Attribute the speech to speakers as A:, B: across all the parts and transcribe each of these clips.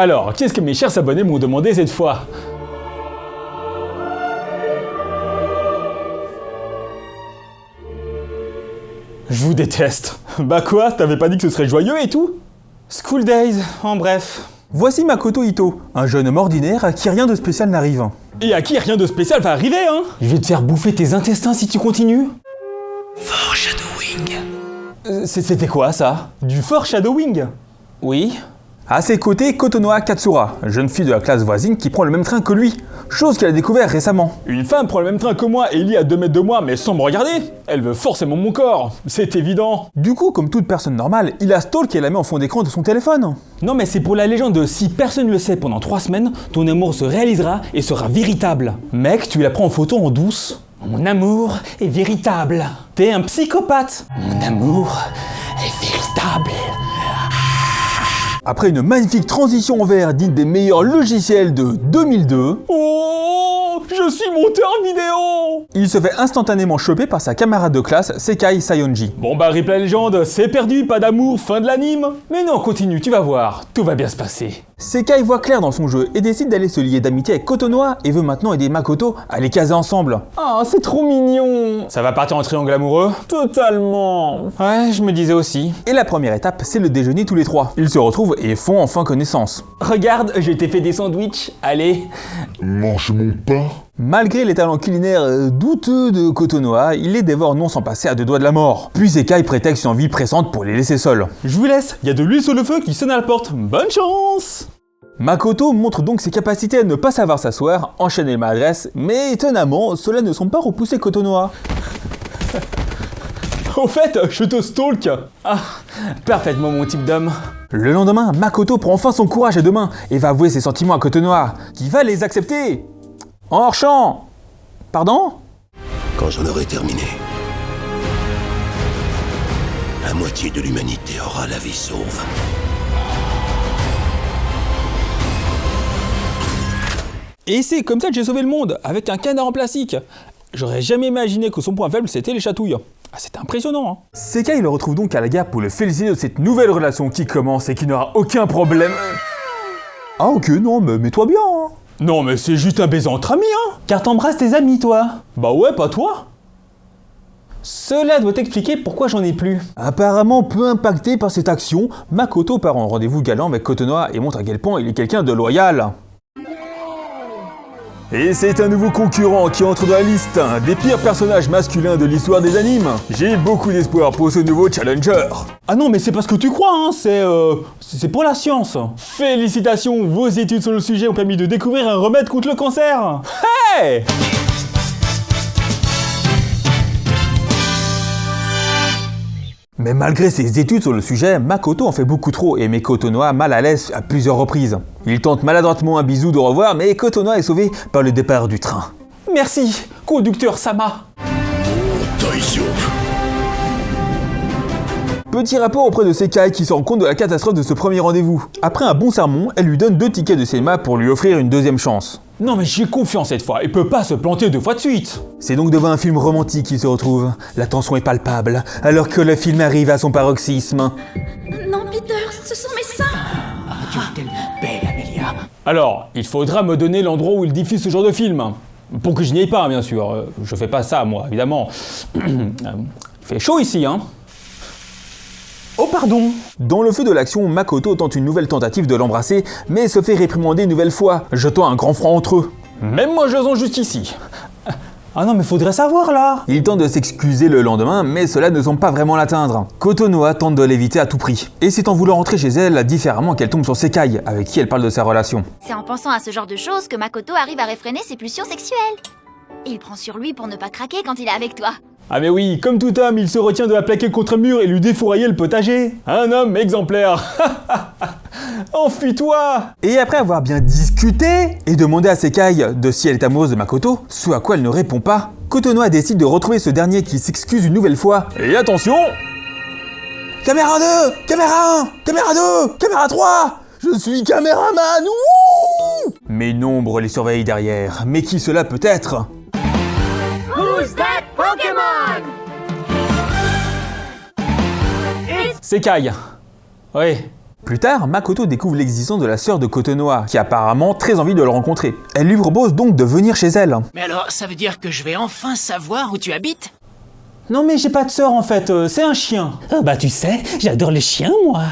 A: Alors, qu'est-ce que mes chers abonnés m'ont demandé cette fois? Je vous déteste. Bah quoi, t'avais pas dit que ce serait joyeux et tout? School Days, en bref.
B: Voici Makoto Ito, un jeune homme ordinaire à qui rien de spécial n'arrive.
A: Et à qui rien de spécial va arriver, hein? Je vais te faire bouffer tes intestins si tu continues.
C: Foreshadowing.
A: C'était quoi ça? Du foreshadowing? Oui.
B: À ses côtés, Kotonoha Katsura, jeune fille de la classe voisine qui prend le même train que lui, chose qu'elle a découvert récemment.
A: Une femme prend le même train que moi et lit à 2 mètres de moi mais sans me regarder? Elle veut forcément mon corps, c'est évident.
B: Du coup, comme toute personne normale, il la stalk et la met en fond d'écran de son téléphone.
A: Non mais c'est pour la légende, si personne ne le sait pendant 3 semaines, ton amour se réalisera et sera véritable. Mec, tu la prends en photo en douce. Mon amour est véritable. T'es un psychopathe. Mon amour est véritable.
B: Après une magnifique transition en vert digne des meilleurs logiciels de 2002,
A: Oh, je suis monteur vidéo.
B: il se fait instantanément choper par sa camarade de classe, Sekai Sayonji.
A: Bon bah rip la légende, c'est perdu, pas d'amour, fin de l'anime. Mais non, continue, tu vas voir, tout va bien se passer.
B: Sekai voit clair dans son jeu et décide d'aller se lier d'amitié avec Kotonoha et veut maintenant aider Makoto à les caser ensemble.
A: Ah, c'est trop mignon. Ça va partir en triangle amoureux? Totalement. Ouais, je me disais aussi.
B: Et la première étape, c'est le déjeuner tous les trois. Ils se retrouvent et font enfin connaissance.
A: Regarde, je t'ai fait des sandwichs, allez.
D: Mange mon pain.
B: Malgré les talents culinaires douteux de Kotonoha, il les dévore non sans passer à 2 doigts de la mort. Puis Sekai prétexte une envie pressante pour les laisser seuls.
A: Je vous laisse, il y a de l'huile sur le feu qui sonne à la porte. Bonne chance.
B: Makoto montre donc ses capacités à ne pas savoir s'asseoir, enchaîner les maladresses, mais étonnamment, cela ne semble pas repousser Kotonoha.
A: Au fait, je te stalk. Ah, parfaitement mon type d'homme.
B: Le lendemain, Makoto prend enfin son courage à 2 mains et va avouer ses sentiments à Kotonoha, qui va les accepter. En hors-champ. Pardon?
C: Quand j'en aurai terminé, la moitié de l'humanité aura la vie sauve.
B: Et c'est comme ça que j'ai sauvé le monde, avec un canard en plastique. J'aurais jamais imaginé que son point faible c'était les chatouilles. Ah, c'était impressionnant, hein. Sekai le retrouve donc à la gare pour le féliciter de cette nouvelle relation qui commence et qui n'aura aucun problème. Ah ok, non, mais mets-toi bien, hein.
A: Non mais c'est juste un baiser entre amis, hein. Car t'embrasses tes amis, toi. Bah ouais, pas toi. Cela doit t'expliquer pourquoi j'en ai plus.
B: Apparemment peu impacté par cette action, Makoto part en rendez-vous galant avec Kotonoha et montre à quel point il est quelqu'un de loyal. Et c'est un nouveau concurrent qui entre dans la liste des pires personnages masculins de l'histoire des animes. J'ai beaucoup d'espoir pour ce nouveau challenger.
A: Ah non mais c'est pas ce que tu crois, hein. C'est pour la science. Félicitations, vos études sur le sujet ont permis de découvrir un remède contre le cancer. Hey!
B: Mais malgré ses études sur le sujet, Makoto en fait beaucoup trop et met Kotonoha mal à l'aise à plusieurs reprises. Il tente maladroitement un bisou de revoir, mais Kotonoha est sauvé par le départ du train.
A: Merci, conducteur Sama.
B: Petit rapport auprès de Sekai qui se rend compte de la catastrophe de ce premier rendez-vous. Après un bon sermon, elle lui donne 2 tickets de cinéma pour lui offrir une deuxième chance.
A: Non mais j'ai confiance cette fois, il peut pas se planter 2 fois de suite.
B: C'est donc devant un film romantique qu'il se retrouve. La tension est palpable, alors que le film arrive à son paroxysme.
E: Non, Peter, ce sont mes seins.
C: Tu es tellement belle, Amelia.
A: Alors, il faudra me donner l'endroit où il diffuse ce genre de film. Pour que je n'y aille pas, bien sûr. Je fais pas ça, moi, évidemment. Il fait chaud ici, hein. Oh pardon.
B: Dans le feu de l'action, Makoto tente une nouvelle tentative de l'embrasser, mais se fait réprimander une nouvelle fois, jetant un grand franc entre eux.
A: Même moi, j'ose en juste ici. Ah non, mais faudrait savoir, là.
B: Il tente de s'excuser le lendemain, mais cela ne semble pas vraiment l'atteindre. Kotonoha tente de l'éviter à tout prix. Et c'est en voulant rentrer chez elle différemment qu'elle tombe sur Sekai, avec qui elle parle de sa relation.
E: C'est en pensant à ce genre de choses que Makoto arrive à réfréner ses pulsions sexuelles. Et il prend sur lui pour ne pas craquer quand il est avec toi.
A: Ah mais oui, comme tout homme, il se retient de la plaquer contre un mur et lui défourailler le potager. Un homme exemplaire. Enfuis-toi.
B: Et après avoir bien discuté et demandé à Sekai de si elle est amoureuse de Makoto, ce à quoi elle ne répond pas, Kotonoha décide de retrouver ce dernier qui s'excuse une nouvelle fois. Et attention! Caméra 2! Caméra 1! Caméra 2! Caméra 3! Je suis caméraman! Wouh! Mais une ombre les surveille derrière. Mais qui cela peut être?
F: Who's that Pokémon?
A: Sekai. Oui,
B: Plus tard, Makoto découvre l'existence de la sœur de Kotonoha, qui a apparemment très envie de le rencontrer. Elle lui propose donc de venir chez elle.
G: Mais alors, ça veut dire que je vais enfin savoir où tu habites?
A: Non mais j'ai pas de sœur en fait, c'est un chien.
H: Ah bah tu sais, j'adore les chiens moi.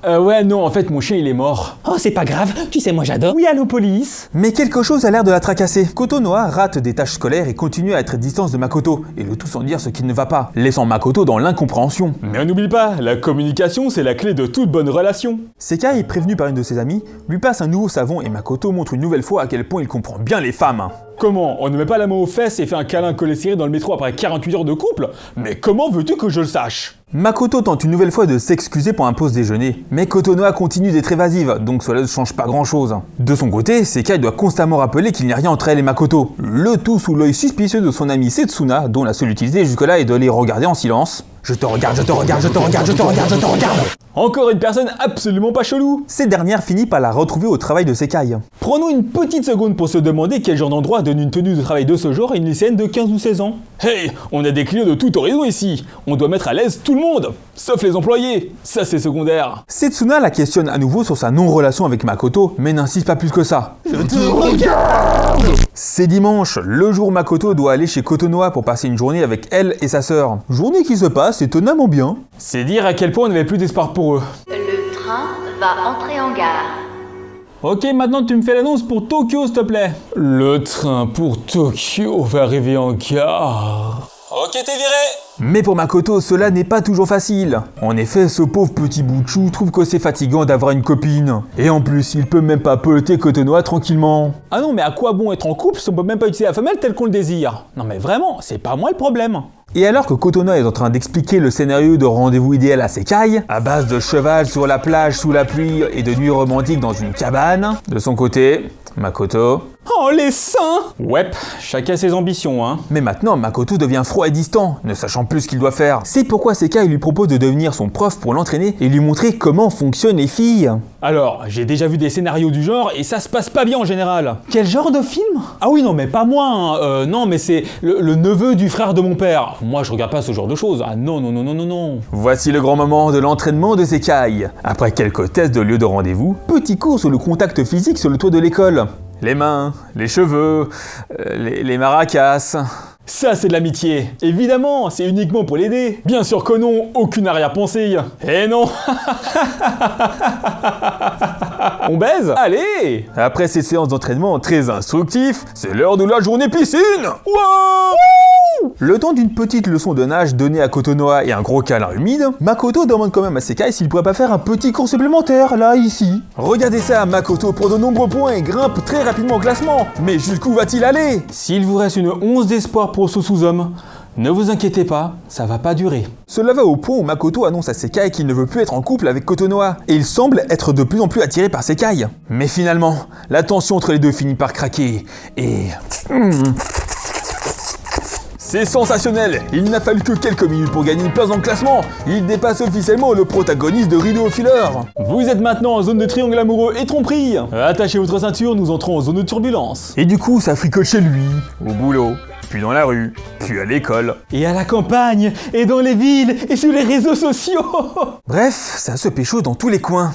A: Ouais non, en fait mon chien il est mort.
H: Oh c'est pas grave, tu sais moi j'adore.
A: Oui, allô police.
B: Mais quelque chose a l'air de la tracasser. Kotonoha rate des tâches scolaires et continue à être à distance de Makoto, et le tout sans dire ce qui ne va pas, laissant Makoto dans l'incompréhension.
A: Mais on n'oublie pas, la communication c'est la clé de toute bonne relation.
B: Sekai, prévenu par une de ses amies, lui passe un nouveau savon et Makoto montre une nouvelle fois à quel point il comprend bien les femmes.
A: Comment? On ne met pas la main aux fesses et fait un câlin collé serré dans le métro après 48 heures de couple? Mais comment veux-tu que je le sache?
B: Makoto tente une nouvelle fois de s'excuser pour un pause déjeuner, mais Kotonoha continue d'être évasive, donc cela ne change pas grand-chose. De son côté, Sekai doit constamment rappeler qu'il n'y a rien entre elle et Makoto, le tout sous l'œil suspicieux de son ami Setsuna, dont la seule utilité jusque-là est de les regarder en silence. Je te regarde, je te regarde, je te regarde, je te regarde, je te regarde.
A: Encore une personne absolument pas chelou.
B: Cette dernière finit par la retrouver au travail de Sekai.
A: Prenons une petite seconde pour se demander quel genre d'endroit donne une tenue de travail de ce genre à une lycéenne de 15 ou 16 ans. Hey, on a des clients de tout horizon ici. On doit mettre à l'aise tout le monde, sauf les employés. Ça c'est secondaire.
B: Setsuna la questionne à nouveau sur sa non-relation avec Makoto, mais n'insiste pas plus que ça. Je te regarde. C'est dimanche, le jour où Makoto doit aller chez Kotonoha pour passer une journée avec elle et sa sœur. Journée qui se passe étonnamment bien.
A: C'est dire à quel point on n'avait plus d'espoir pour eux.
I: Le train va entrer en gare.
A: Ok, maintenant tu me fais l'annonce pour Tokyo s'il te plaît. Le train pour Tokyo va arriver en gare. Ok, t'es viré.
B: Mais pour Makoto, cela n'est pas toujours facile. En effet, ce pauvre petit bout de chou trouve que c'est fatigant d'avoir une copine. Et en plus, il peut même pas peloter Kotonoha tranquillement.
A: Ah non, mais à quoi bon être en couple si on peut même pas utiliser la femelle telle qu'on le désire? Non mais vraiment, c'est pas moi le problème.
B: Et alors que Kotonoha est en train d'expliquer le scénario de rendez-vous idéal à Sekai, à base de cheval sur la plage sous la pluie et de nuit romantique dans une cabane, de son côté, Makoto...
A: Oh les seins! Ouais, chacun ses ambitions, hein.
B: Mais maintenant, Makoto devient froid et distant, ne sachant plus ce qu'il doit faire. C'est pourquoi Sekai lui propose de devenir son prof pour l'entraîner et lui montrer comment fonctionnent les filles.
A: Alors, j'ai déjà vu des scénarios du genre et ça se passe pas bien en général. Quel genre de film? Ah oui, non mais pas moi, hein. Non mais c'est le neveu du frère de mon père. Moi je regarde pas ce genre de choses. Ah non, non, non, non, non, non.
B: Voici le grand moment de l'entraînement de Sekai. Après quelques tests de lieu de rendez-vous, petit cours sur le contact physique sur le toit de l'école. Les mains, les cheveux, les maracas...
A: Ça c'est de l'amitié. Évidemment, c'est uniquement pour l'aider. Bien sûr que non, aucune arrière-pensée. Eh non. On baise? Allez.
B: Après ces séances d'entraînement très instructifs, c'est l'heure de la journée piscine.
A: Wow.
B: Le temps d'une petite leçon de nage donnée à Kotonoha et un gros câlin humide, Makoto demande quand même à Sekai s'il pourrait pas faire un petit cours supplémentaire, là, ici. Regardez ça, Makoto prend de nombreux points et grimpe très rapidement au classement. Mais jusqu'où va-t-il aller?
A: S'il vous reste une once d'espoir pour ce sous-homme, ne vous inquiétez pas, ça va pas durer.
B: Cela va au point où Makoto annonce à Sekai qu'il ne veut plus être en couple avec Kotonoha, et il semble être de plus en plus attiré par Sekai. Mais finalement, la tension entre les deux finit par craquer, et... C'est sensationnel! Il n'a fallu que quelques minutes pour gagner une place dans le classement. Il dépasse officiellement le protagoniste de Rideau Filler.
A: Vous êtes maintenant en zone de triangle amoureux et tromperie. Attachez votre ceinture, nous entrons en zone de turbulence.
B: Et du coup, ça fricote chez lui, au boulot, puis dans la rue, puis à l'école.
A: Et à la campagne, et dans les villes, et sur les réseaux sociaux.
B: Bref, ça se pécho dans tous les coins.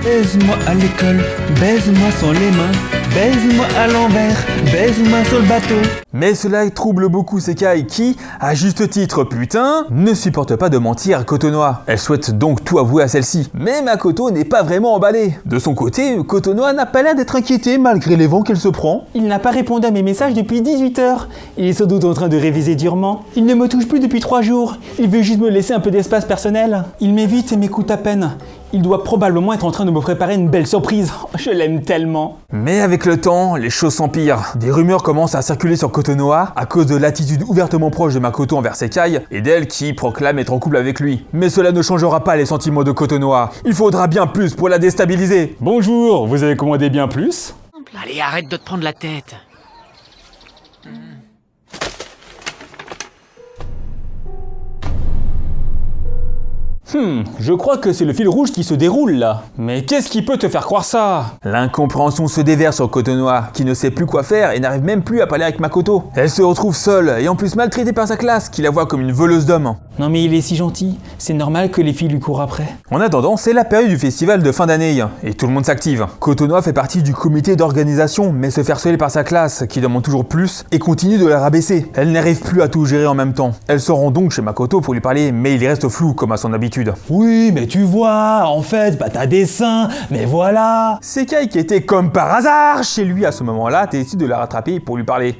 H: Baise-moi à l'école, baise-moi sans les mains, baise-moi à l'envers, baise-moi sur le bateau.
B: Mais cela trouble beaucoup Sekai qui, à juste titre putain, ne supporte pas de mentir à Kotonoha. Elle souhaite donc tout avouer à celle-ci. Mais Makoto n'est pas vraiment emballée. De son côté, Kotonoha n'a pas l'air d'être inquiétée malgré les vents qu'elle se prend.
H: Il n'a pas répondu à mes messages depuis 18 heures. Il est sans doute en train de réviser durement. Il ne me touche plus depuis 3 jours. Il veut juste me laisser un peu d'espace personnel. Il m'évite et m'écoute à peine. Il doit probablement être en train de me préparer une belle surprise. Je l'aime tellement.
B: Mais avec le temps, les choses s'empirent. Des rumeurs commencent à circuler sur Kotonoha à cause de l'attitude ouvertement proche de Makoto envers Sekai et d'elle qui proclame être en couple avec lui. Mais cela ne changera pas les sentiments de Kotonoha. Il faudra bien plus pour la déstabiliser.
A: Bonjour, vous avez commandé bien plus?
G: Allez, arrête de te prendre la tête.
A: Je crois que c'est le fil rouge qui se déroule là. Mais qu'est-ce qui peut te faire croire ça?
B: L'incompréhension se déverse sur Kotonoha, qui ne sait plus quoi faire et n'arrive même plus à parler avec Makoto. Elle se retrouve seule et en plus maltraitée par sa classe, qui la voit comme une voleuse d'hommes.
H: Non mais il est si gentil, c'est normal que les filles lui courent après.
B: En attendant, c'est la période du festival de fin d'année, et tout le monde s'active. Cotonoua fait partie du comité d'organisation, mais se fait harceler par sa classe, qui demande toujours plus, et continue de la rabaisser. Elle n'arrive plus à tout gérer en même temps. Elle se rend donc chez Makoto pour lui parler, mais il reste flou, comme à son habitude.
H: Oui, mais tu vois, en fait, bah t'as des seins, mais voilà.
B: Sekai, qui était comme par hasard chez lui à ce moment-là, décide de la rattraper pour lui parler.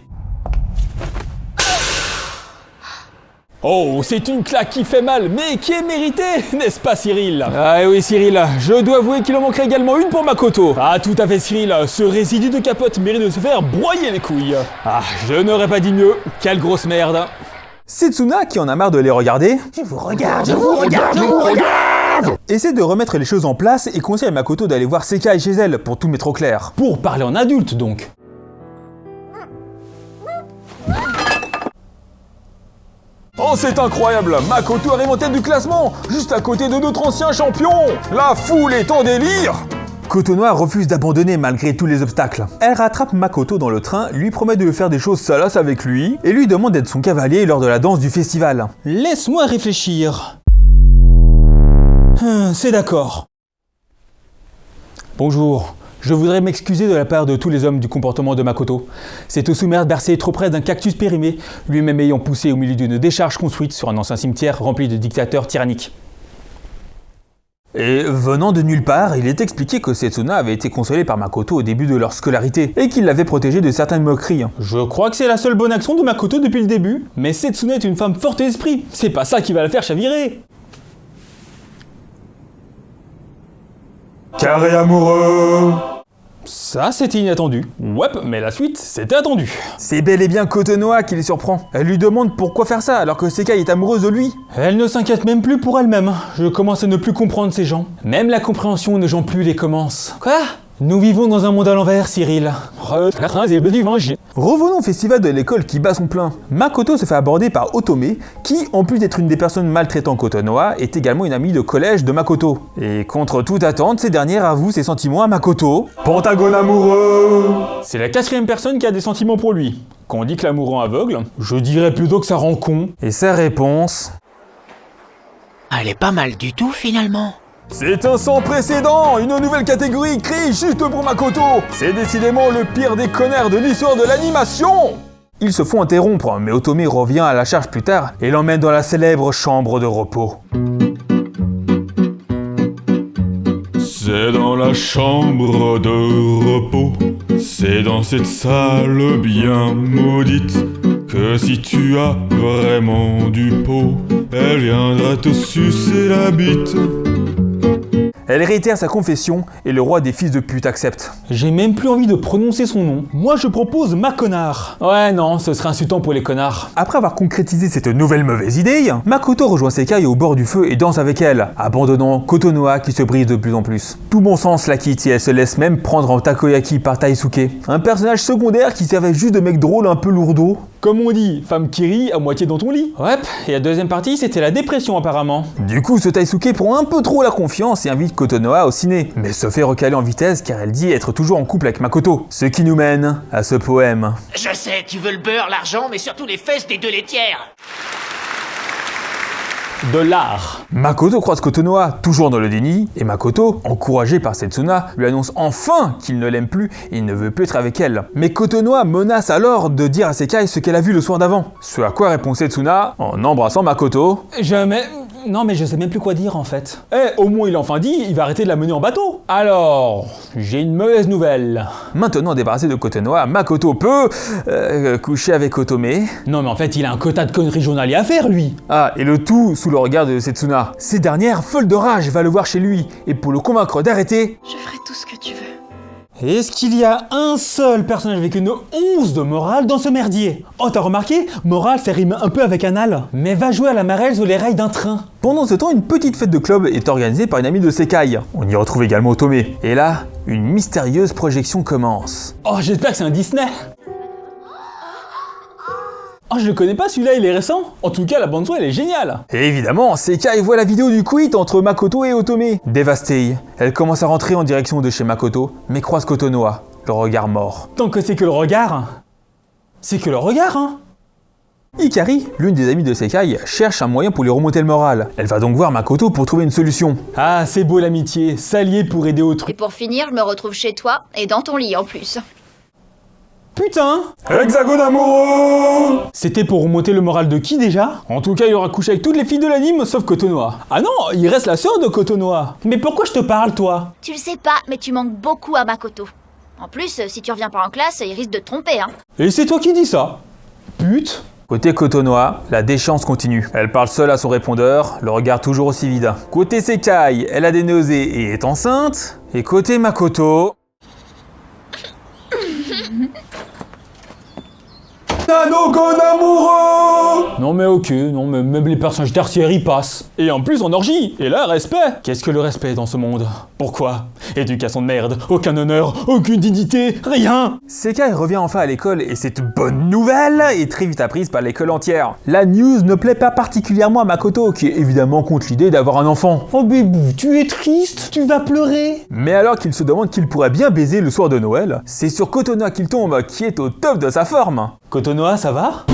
A: Oh, c'est une claque qui fait mal, mais qui est méritée, n'est-ce pas Cyril? Ah oui Cyril, je dois avouer qu'il en manquerait également une pour Makoto. Ah tout à fait Cyril, ce résidu de capote mérite de se faire broyer les couilles. Ah, je n'aurais pas dit mieux, quelle grosse merde.
B: Setsuna, qui en a marre de les regarder, essaie de remettre les choses en place et conseille à Makoto d'aller voir Sekai chez elle pour tout mettre au clair.
H: Pour parler en adulte donc.
B: Oh, c'est incroyable! Makoto arrive en tête du classement, juste à côté de notre ancien champion! La foule est en délire! Cotonoua refuse d'abandonner malgré tous les obstacles. Elle rattrape Makoto dans le train, lui promet de faire des choses salaces avec lui, et lui demande d'être son cavalier lors de la danse du festival.
H: Laisse-moi réfléchir. C'est d'accord. Bonjour. Je voudrais m'excuser de la part de tous les hommes du comportement de Makoto. C'est au sous-mer bercé trop près d'un cactus périmé, lui-même ayant poussé au milieu d'une décharge construite sur un ancien cimetière rempli de dictateurs tyranniques.
B: Et venant de nulle part, il est expliqué que Setsuna avait été consolée par Makoto au début de leur scolarité, et qu'il l'avait protégée de certaines moqueries.
H: Je crois que c'est la seule bonne action de Makoto depuis le début, mais Setsuna est une femme forte d'esprit, c'est pas ça qui va la faire chavirer.
B: Carré amoureux!
H: Ça, c'était inattendu. Ouais, mais la suite, c'était attendu.
B: C'est bel et bien Cotonoua qui les surprend. Elle lui demande pourquoi faire ça alors que Sekai est amoureuse de lui.
H: Elle ne s'inquiète même plus pour elle-même. Je commence à ne plus comprendre ces gens. Même la compréhension ne gens plus les commence. Quoi? Nous vivons dans un monde à l'envers, Cyril.
B: Revenons au festival de l'école qui bat son plein. Makoto se fait aborder par Otome, qui, en plus d'être une des personnes maltraitant Cotonoua, est également une amie de collège de Makoto. Et contre toute attente, ces dernières avouent ses sentiments à Makoto. Pentagone amoureux!
H: C'est la 4e personne qui a des sentiments pour lui. Quand on dit que l'amour rend aveugle, je dirais plutôt que ça rend con.
B: Et sa réponse...
G: Elle est pas mal du tout finalement.
B: C'est un sans précédent, une nouvelle catégorie créée juste pour Makoto. C'est décidément le pire des connards de l'histoire de l'animation. Ils se font interrompre, mais Otome revient à la charge plus tard et l'emmène dans la célèbre chambre de repos.
J: C'est dans la chambre de repos, c'est dans cette salle bien maudite, que si tu as vraiment du pot, elle viendra te sucer la bite.
B: Elle réitère sa confession et le roi des fils de pute accepte.
H: J'ai même plus envie de prononcer son nom. Moi je propose ma connard. Ouais non, ce serait insultant pour les connards.
B: Après avoir concrétisé cette nouvelle mauvaise idée, Makoto rejoint Sekai au bord du feu et danse avec elle, abandonnant Cotonoua qui se brise de plus en plus. Tout bon sens la quitte et elle se laisse même prendre en takoyaki par Taisuke, un personnage secondaire qui servait juste de mec drôle un peu lourdeau.
H: Comme on dit, femme qui rit à moitié dans ton lit. Ouais, et la deuxième partie, c'était la dépression apparemment.
B: Du coup, ce Taisuke prend un peu trop la confiance et invite Cotonoua au ciné, mais se fait recaler en vitesse car elle dit être toujours en couple avec Makoto. Ce qui nous mène à ce poème.
G: Je sais, tu veux le beurre, l'argent, mais surtout les fesses des 2 laitières.
H: De l'art.
B: Makoto croise Cotonoua, toujours dans le déni, et Makoto, encouragé par Setsuna, lui annonce enfin qu'il ne l'aime plus et il ne veut plus être avec elle. Mais Cotonoua menace alors de dire à Sekai ce qu'elle a vu le soir d'avant. Ce à quoi répond Setsuna en embrassant Makoto.
H: Jamais... Non mais je sais même plus quoi dire en fait. Au moins il a enfin dit, il va arrêter de la mener en bateau. Alors, j'ai une mauvaise nouvelle.
B: Maintenant débarrassé de Cotonoua, Makoto peut... coucher avec Otome.
H: Non mais en fait il a un quota de conneries journaliers à faire lui.
B: Ah, et le tout sous le regard de Setsuna. Ces dernières, folles de rage, va le voir chez lui, et pour le convaincre d'arrêter...
K: Je ferai tout ce que tu veux.
H: Est-ce qu'il y a un seul personnage avec une once de morale dans ce merdier? Oh, t'as remarqué? Morale, ça rime un peu avec anal. Mais va jouer à la marelle sur les rails d'un train.
B: Pendant ce temps, une petite fête de club est organisée par une amie de Sekai. On y retrouve également Otome. Et là, une mystérieuse projection commence.
H: Oh, j'espère que c'est un Disney. Oh, je le connais pas celui-là, il est récent. En tout cas, la bande-son, elle est géniale.
B: Et évidemment, Sekai voit la vidéo du quit entre Makoto et Otome. Dévastée, elle commence à rentrer en direction de chez Makoto, mais croise Cotonoua, le regard mort.
H: Tant que c'est que le regard, c'est que le regard, hein.
B: Hikari, l'une des amies de Sekai, cherche un moyen pour lui remonter le moral. Elle va donc voir Makoto pour trouver une solution.
H: Ah, c'est beau l'amitié, s'allier pour aider autrui.
E: Et pour finir, je me retrouve chez toi, et dans ton lit en plus.
H: Putain!
B: Hexagone amoureux!
H: C'était pour remonter le moral de qui déjà? En tout cas, il aura couché avec toutes les filles de l'anime sauf Kotonoha. Ah non, il reste la sœur de Kotonoha. Mais pourquoi je te parle, toi?
E: Tu le sais pas, mais tu manques beaucoup à Makoto. En plus, si tu reviens pas en classe, il risque de te tromper, hein.
H: Et c'est toi qui dis ça? Pute!
B: Côté Kotonoha, la déchéance continue. Elle parle seule à son répondeur, le regard toujours aussi vide. Côté Sekai, elle a des nausées et est enceinte. Et côté Makoto... Nanokon amoureux!
H: Non mais ok, non mais même les personnages tertiaires y passent. Et en plus en orgie. Et là, respect. Qu'est-ce que le respect dans ce monde? Pourquoi? Éducation de merde, aucun honneur, aucune dignité, rien.
B: Sekai revient enfin à l'école et cette bonne nouvelle est très vite apprise par l'école entière. La news ne plaît pas particulièrement à Makoto, qui est évidemment contre l'idée d'avoir un enfant.
H: Oh bébou, tu es triste? Tu vas pleurer?
B: Mais alors qu'il se demande qu'il pourrait bien baiser le soir de Noël, c'est sur Kotonoha qu'il tombe, qui est au top de sa forme.
H: Kotonoha, ça va?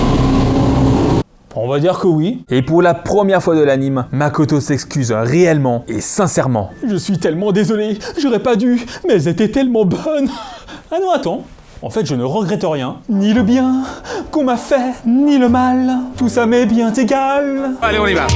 H: On va dire que oui.
B: Et pour la première fois de l'anime, Makoto s'excuse réellement et sincèrement.
H: Je suis tellement désolé, j'aurais pas dû, mais elles étaient tellement bonnes. Ah non, attends. En fait, je ne regrette rien. Ni le bien qu'on m'a fait, ni le mal. Tout ça m'est bien égal.
B: Allez, on y va!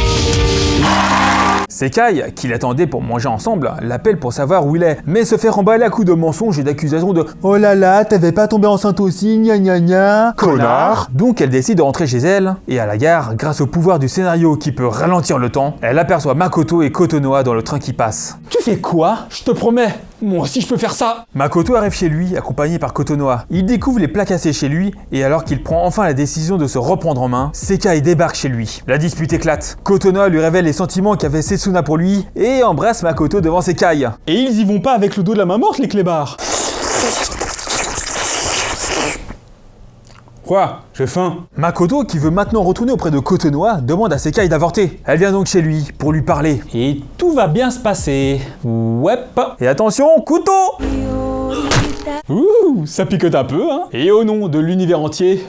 B: Sekai, qui l'attendait pour manger ensemble, l'appelle pour savoir où il est, mais se fait remballer à coups de mensonges et d'accusations de « Oh là là, t'avais pas tombé enceinte aussi, gna gna gna, connard !» Donc elle décide de rentrer chez elle, et à la gare, grâce au pouvoir du scénario qui peut ralentir le temps, elle aperçoit Makoto et Kotonoha dans le train qui passe.
H: Tu fais quoi? Je te promets, moi aussi je peux faire ça.
B: Makoto arrive chez lui, accompagné par Kotonoha. Il découvre les plats cassés chez lui, et alors qu'il prend enfin la décision de se reprendre en main, Sekai débarque chez lui. La dispute éclate. Kotonoha lui révèle les sentiments qu'avait Setsuna pour lui, et embrasse Makoto devant Sekai.
H: Et ils y vont pas avec le dos de la main morte, les clébards. Quoi? J'ai faim.
B: Makoto, qui veut maintenant retourner auprès de Kotonoha, demande à Sekai d'avorter. Elle vient donc chez lui pour lui parler.
H: Et tout va bien se passer. Ouais.
B: Et attention, couteau!
H: Ouh, ça picote un peu, hein. Et au nom de l'univers entier...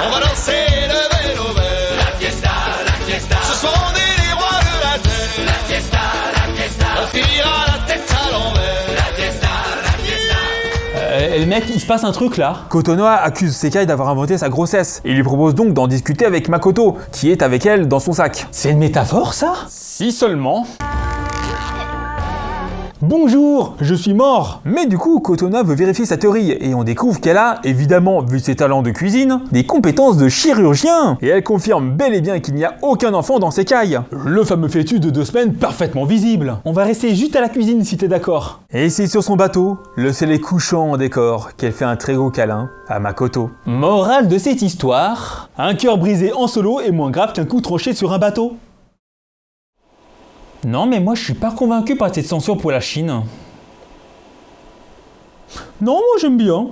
F: On va danser le vélo vert. La fiesta. Ce soir on est les rois de la terre. La fiesta. On finira la tête à l'envers. La fiesta.
H: Le mec, il se passe un truc là.
B: Kotonoha accuse Sekai d'avoir inventé sa grossesse et lui propose donc d'en discuter avec Makoto, qui est avec elle dans son sac.
H: C'est une métaphore, ça? Si seulement. Bonjour, je suis mort.
B: Mais du coup, Kotonoha veut vérifier sa théorie et on découvre qu'elle a, évidemment, vu ses talents de cuisine, des compétences de chirurgien. Et elle confirme bel et bien qu'il n'y a aucun enfant dans Sekai.
H: Le fameux fœtus de 2 semaines parfaitement visible. On va rester juste à la cuisine si t'es d'accord.
B: Et c'est sur son bateau, le soleil couchant en décor, qu'elle fait un très gros câlin à Makoto.
H: Morale de cette histoire, un cœur brisé en solo est moins grave qu'un coup tranché sur un bateau. Non mais moi je suis pas convaincu par cette censure pour la Chine. Non, moi j'aime bien.